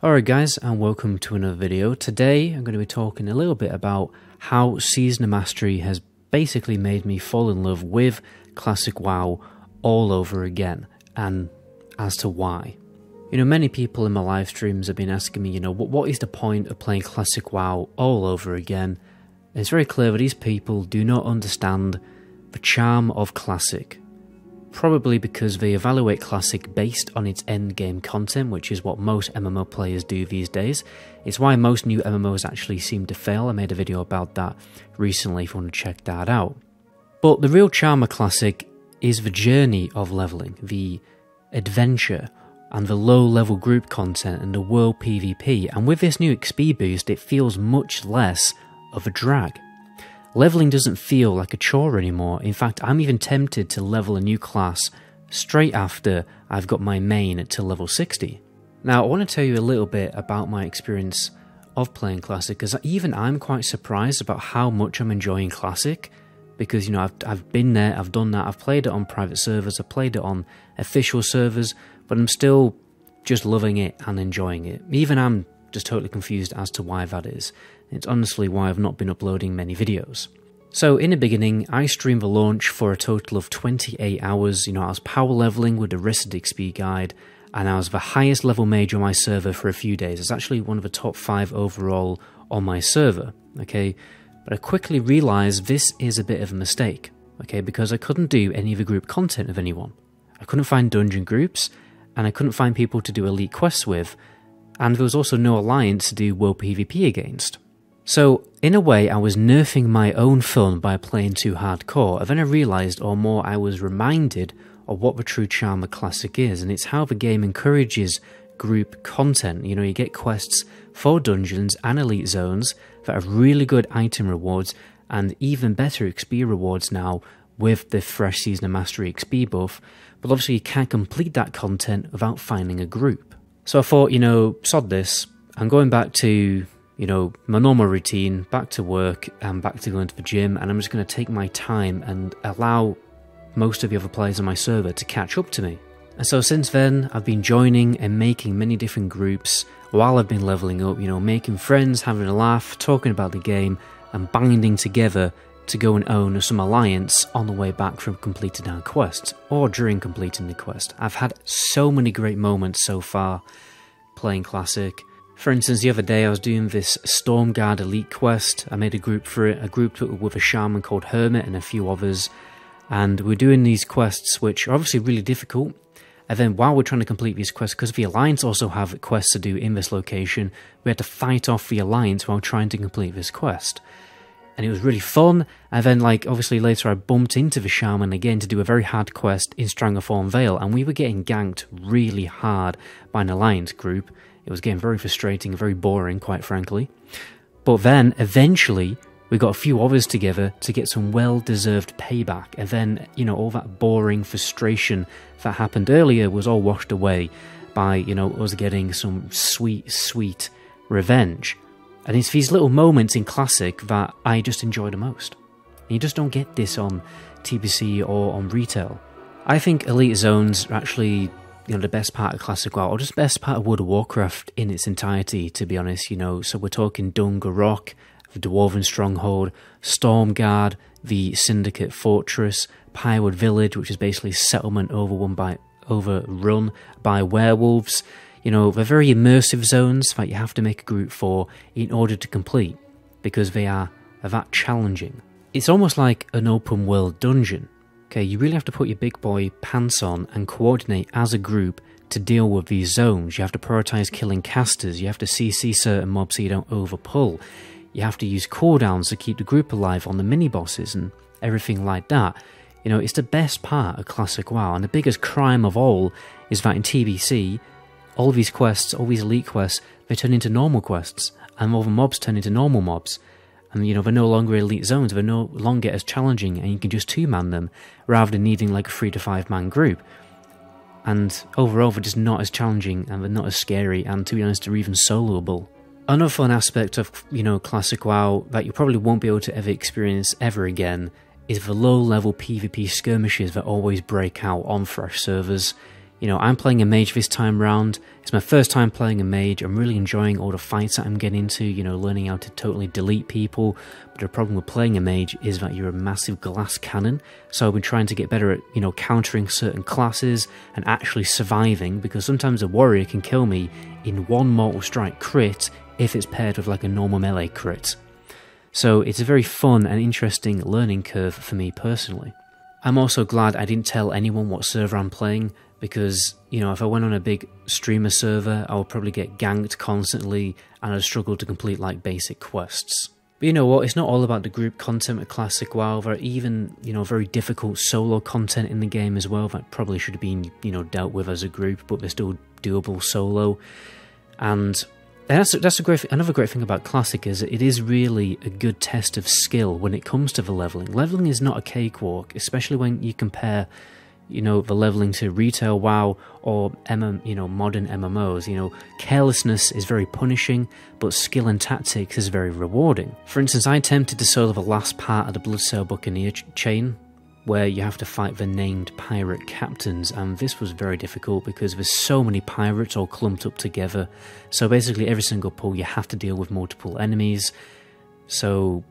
Alright guys, and welcome to another video. Today I'm going to be talking a little bit about how Season of Mastery has basically made me fall in love with Classic WoW all over again, and as to why. You know, many people in my live streams have been asking me, what is the point of playing Classic WoW all over again? And it's very clear that these people do not understand the charm of Classic. Probably because they evaluate Classic based on its endgame content, which is what most MMO players do these days. It's why most new MMOs actually seem to fail. I made a video about that recently if you want to check that out. But the real charm of Classic is the journey of leveling, the adventure, and the low-level group content and the world PvP. And with this new XP boost, it feels much less of a drag. Leveling doesn't feel like a chore anymore. In fact, I'm even tempted to level a new class straight after I've got my main to level 60. Now, I want to tell you a little bit about my experience of playing Classic, because even I'm quite surprised about how much I'm enjoying Classic, because, I've been there, I've done that, I've played it on private servers, I've played it on official servers, but I'm still just loving it and enjoying it. Even I'm just totally confused as to why that is. It's honestly why I've not been uploading many videos. So in the beginning, I streamed the launch for a total of 28 hours. I was power leveling with the Wristed XP guide, and I was the highest level mage on my server for a few days. It's actually one of the top 5 overall on my server, okay? But I quickly realised this is a bit of a mistake, okay? Because I couldn't do any of the group content with anyone. I couldn't find dungeon groups, and I couldn't find people to do elite quests with, and there was also no alliance to do world PvP against. So, in a way, I was nerfing my own fun by playing too hardcore, and then I realised, or more, I was reminded of what the true charm of Classic is, and it's how the game encourages group content. You get quests for dungeons and elite zones that have really good item rewards, and even better XP rewards now with the fresh Season of Mastery XP buff, but obviously you can't complete that content without finding a group. So I thought, sod this, I'm going back to my normal routine, back to work, and back to going to the gym, and I'm just going to take my time and allow most of the other players on my server to catch up to me. And so since then, I've been joining and making many different groups while I've been leveling up, making friends, having a laugh, talking about the game, and binding together to go and own some alliance on the way back from completing our quest, or during completing the quest. I've had so many great moments so far playing Classic. For instance, the other day I was doing this Stormguard Elite quest. I made a group for it, a group with a shaman called Hermit and a few others. And we're doing these quests, which are obviously really difficult. And then while we're trying to complete these quests, because the Alliance also have quests to do in this location, we had to fight off the Alliance while trying to complete this quest. And it was really fun. And then, obviously later I bumped into the shaman again to do a very hard quest in Stranglethorn Vale. And we were getting ganked really hard by an Alliance group. It was getting very frustrating, very boring, quite frankly. But then, eventually, we got a few others together to get some well-deserved payback. And then, all that boring frustration that happened earlier was all washed away by, us getting some sweet, sweet revenge. And it's these little moments in Classic that I just enjoy the most. And you just don't get this on TBC or on retail. I think Elite Zones are actually the best part of Classic WoW, or just the best part of World of Warcraft in its entirety, to be honest, So we're talking Dunga Rock, the Dwarven Stronghold, Stormguard, the Syndicate Fortress, Pyrewood Village, which is basically a settlement overrun by werewolves. They're very immersive zones that you have to make a group for in order to complete, because they are that challenging. It's almost like an open world dungeon. Okay, you really have to put your big boy pants on and coordinate as a group to deal with these zones. You have to prioritize killing casters, you have to CC certain mobs so you don't overpull, you have to use cooldowns to keep the group alive on the mini-bosses and everything like that. It's the best part of Classic WoW, and the biggest crime of all is that in TBC, all of these quests, all these elite quests, they turn into normal quests, and all the mobs turn into normal mobs. And, they're no longer elite zones, they're no longer as challenging, and you can just 2-man them, rather than needing a 3 to 5 man group. And overall, they're just not as challenging, and they're not as scary, and to be honest, they're even soloable. Another fun aspect of, Classic WoW that you probably won't be able to ever experience ever again is the low-level PvP skirmishes that always break out on fresh servers. You know, I'm playing a mage this time round. It's my first time playing a mage. I'm really enjoying all the fights that I'm getting into, you know, learning how to totally delete people. But the problem with playing a mage is that you're a massive glass cannon. So I've been trying to get better at, you know, countering certain classes and actually surviving, because sometimes a warrior can kill me in one mortal strike crit if it's paired with like a normal melee crit. So it's a very fun and interesting learning curve for me personally. I'm also glad I didn't tell anyone what server I'm playing, because, you know, if I went on a big streamer server, I would probably get ganked constantly and I'd struggle to complete like basic quests. But you know what, it's not all about the group content with Classic WoW. There are even, you know, very difficult solo content in the game as well that probably should have been, you know, dealt with as a group, but they're still doable solo. And that's another great thing about Classic, is it is really a good test of skill when it comes to the leveling. Leveling is not a cakewalk, especially when you compare, you know, the leveling to retail WoW or modern MMOs. You know, carelessness is very punishing, but skill and tactics is very rewarding. For instance, I attempted to solo the last part of the Bloodsail Buccaneer chain, where you have to fight the named pirate captains, and this was very difficult because there's so many pirates all clumped up together. So basically every single pull you have to deal with multiple enemies. So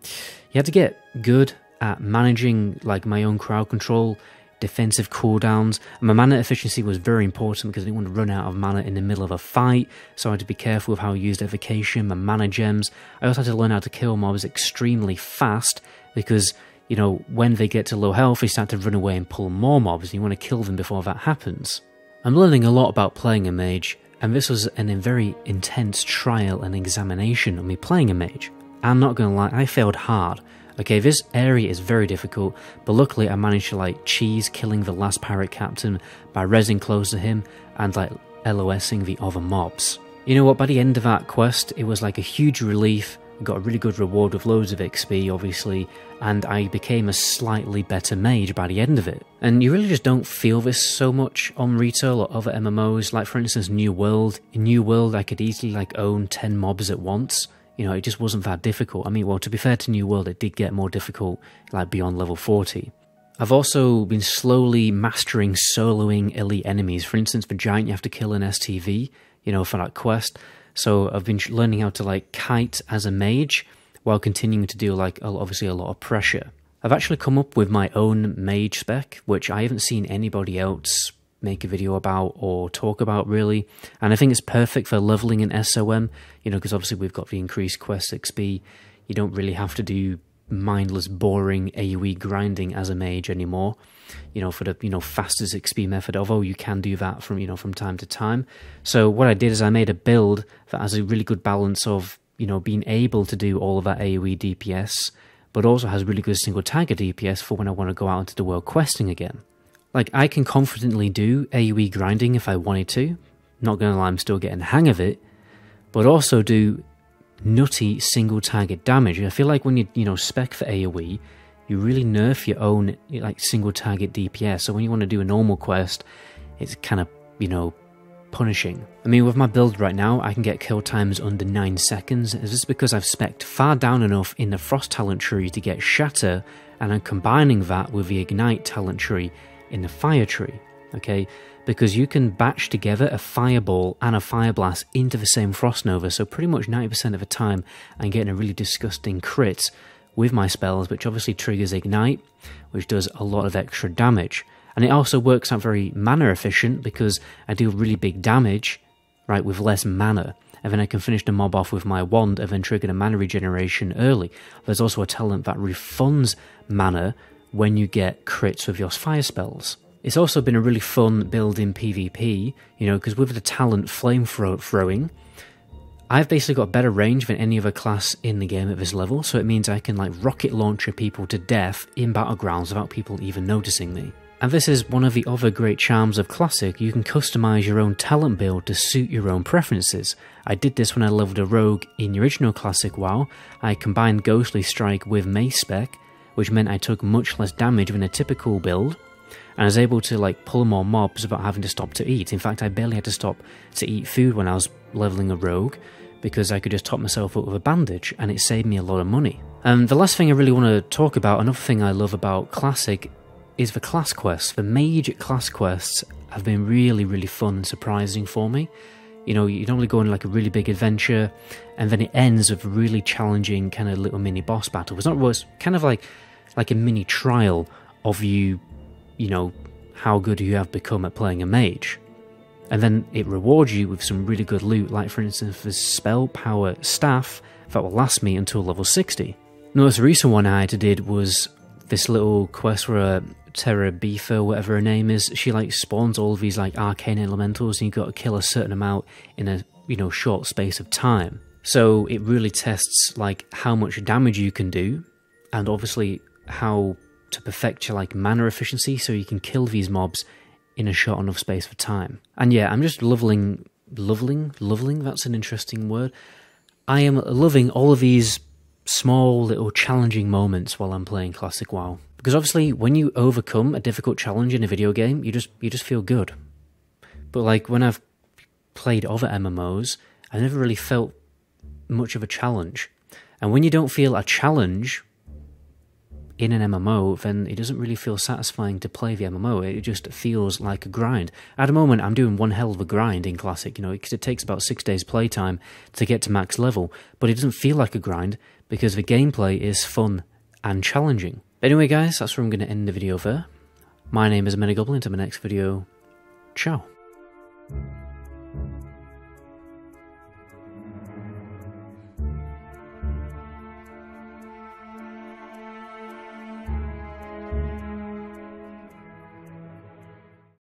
you have to get good at managing like my own crowd control, defensive cooldowns, and my mana efficiency was very important because I didn't want to run out of mana in the middle of a fight, so I had to be careful with how I used evocation, my mana gems. I also had to learn how to kill mobs extremely fast, because, you know, when they get to low health, they start to run away and pull more mobs, and you want to kill them before that happens. I'm learning a lot about playing a mage, and this was a very intense trial and examination of me playing a mage. I'm not gonna lie, I failed hard. Okay, this area is very difficult, but luckily I managed to like cheese killing the last pirate captain by rezzing close to him and like LOSing the other mobs. You know what, by the end of that quest, it was like a huge relief. I got a really good reward with loads of XP, obviously, and I became a slightly better mage by the end of it. And you really just don't feel this so much on retail or other MMOs, like for instance New World. In New World I could easily like own 10 mobs at once. You know, it just wasn't that difficult. I mean, well, to be fair to New World, it did get more difficult, like beyond level 40. I've also been slowly mastering soloing elite enemies. For instance, for Giant, you have to kill an STV, you know, for that quest. So I've been learning how to, like, kite as a mage, while continuing to do, like, obviously a lot of pressure. I've actually come up with my own mage spec, which I haven't seen anybody else make a video about or talk about really, and I think it's perfect for leveling in SOM, you know, because obviously we've got the increased quest XP. You don't really have to do mindless boring AoE grinding as a mage anymore, you know, for the, you know, fastest XP method, although you can do that from, you know, from time to time. So what I did is I made a build that has a really good balance of, you know, being able to do all of that AoE DPS, but also has really good single target DPS for when I want to go out into the world questing again. Like, I can confidently do AoE grinding if I wanted to, not gonna lie, I'm still getting the hang of it, but also do nutty single target damage. I feel like when you know, spec for AoE, you really nerf your own, like, single target DPS, so when you want to do a normal quest, it's kind of, you know, punishing. I mean, with my build right now, I can get kill times under 9 seconds. Is this because I've specced far down enough in the Frost talent tree to get Shatter, and I'm combining that with the Ignite talent tree in the Fire tree, okay? Because you can batch together a Fireball and a Fire Blast into the same Frost Nova, so pretty much 90% of the time I'm getting a really disgusting crit with my spells, which obviously triggers Ignite, which does a lot of extra damage. And it also works out very mana efficient because I do really big damage, right, with less mana. And then I can finish the mob off with my wand and then trigger the mana regeneration early. There's also a talent that refunds mana when you get crits with your fire spells. It's also been a really fun build in PvP, you know, because with the talent flamethrowing, I've basically got better range than any other class in the game at this level, so it means I can like rocket launcher people to death in battlegrounds without people even noticing me. And this is one of the other great charms of Classic. You can customize your own talent build to suit your own preferences. I did this when I leveled a rogue in the original Classic WoW. I combined Ghostly Strike with Mace spec, which meant I took much less damage than a typical build, and I was able to like pull more mobs without having to stop to eat. In fact, I barely had to stop to eat food when I was leveling a rogue, because I could just top myself up with a bandage, and it saved me a lot of money. The last thing I really want to talk about, another thing I love about Classic, is the class quests. The mage class quests have been really, really fun and surprising for me. You know, you normally go on like a really big adventure, and then it ends with a really challenging kind of little mini boss battle. It's not worse, kind of like a mini trial of you know, how good you have become at playing a mage. And then it rewards you with some really good loot, like for instance the spell power staff that will last me until level 60. The most recent one I did was this little quest where Terra Beefer, whatever her name is, she like spawns all of these like arcane elementals, and you've got to kill a certain amount in a, you know, short space of time. So it really tests like how much damage you can do, and obviously how to perfect your like mana efficiency so you can kill these mobs in a short enough space of time. And yeah, I'm just loving, that's an interesting word. I am loving all of these small little challenging moments while I'm playing Classic WoW. Because obviously when you overcome a difficult challenge in a video game, you just feel good. But like when I've played other MMOs, I never really felt much of a challenge. And when you don't feel a challenge in an MMO, then it doesn't really feel satisfying to play the MMO. It just feels like a grind. At the moment, I'm doing one hell of a grind in Classic, you know, because it takes about 6 days playtime to get to max level, but it doesn't feel like a grind because the gameplay is fun and challenging. Anyway, guys, that's where I'm going to end the video there. My name is MetaGoblin. Until my next video, ciao.